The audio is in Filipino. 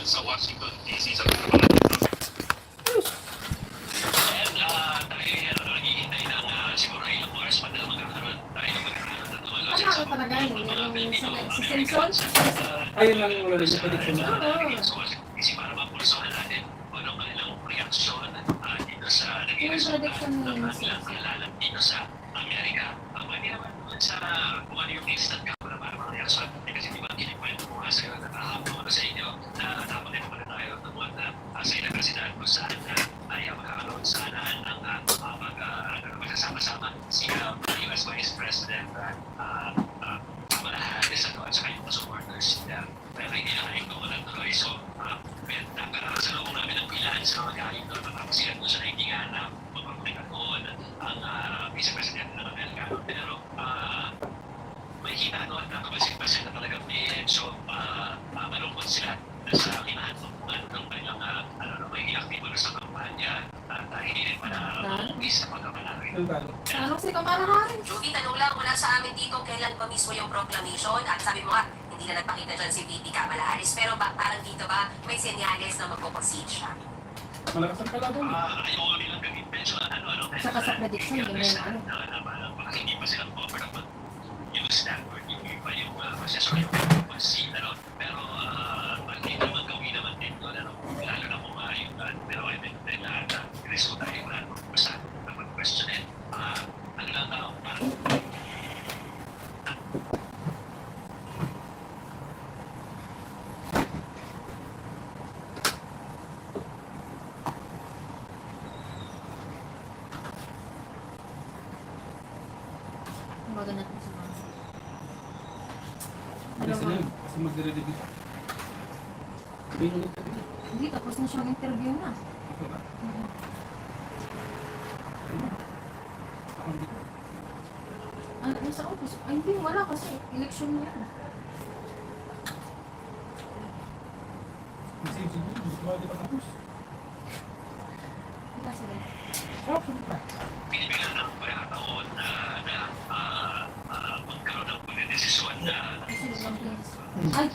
sa Washington, D.C. sa pagkabalan. And dahil naghihintay ng siguro ilang oras pa na magkakaroon tayo magkakaroon ng mga Ano ako talaga yung si Simpson? Ayun lang yung wala niya prediction na. Kasi para mapulsohan natin kung anong kanilang reaksyon dito sa naging Yung resulta prediction ng mo yun, kanilang halalan dito sa Amerika. Hindi naman doon sa kung ano yung instant ka para mga reaksyon. Kasi di ba kinikwento ko nga sa'yo na kahapon ko sa inyo na dapat ito pala tayo tumuan na sa ilang kasidaan kung saan ay magkakaroon sana ng magsasama-sama si US Vice President Kamala Harris at saka yung supporters niya. Pero hindi na kayo kung walang tuloy. So, sa loob namin ng pilaan sa mga galing doon, matapos sila doon sa hindi nga na magpapulikan doon ang Vice President ng Amerika. Pero may kita doon na kapansin-pansin na talagang medyo malungkot sila sa kinahan ng kanilang may i-active sa kampanya at hindi rin manarapis sa pagkamalari. Ano si Kamala Harris? Judy, tanong lang mula sa amin dito, kailan pa mismo yung proclamation? At sabi mo nga, hindi na nagpakita dyan si VP Kamala Harris. Pero parang dito ba, may senyales na magpo-proceed siya? Malakas ang kalaban. Ayaw nilang gawin medyo Saka sa prediction, ganyan baka hindi pa silang offer ng use that or hindi pa yung proseso yung pag-proceed. Pero hindi naman gawin naman din doon. Lalo na kung yung pero I mean, resulta yung basta na mag-questionin. Ano lang parang Kumbaga natin sa mga. Kasi na yun. Kasi magre-review. Ayun ulit. Hindi, tapos na siyang interview na. Ito ba? Ako hindi. Ano, nasa office? Ay, hindi, wala kasi. Election niya. Kasi siguro, gusto ko hindi pa tapos. Hindi kasi rin. Okay pa. pinibigyan ng pagkakataon na magkaroon ng pagdedesisyon na Kasi lang please. Ay,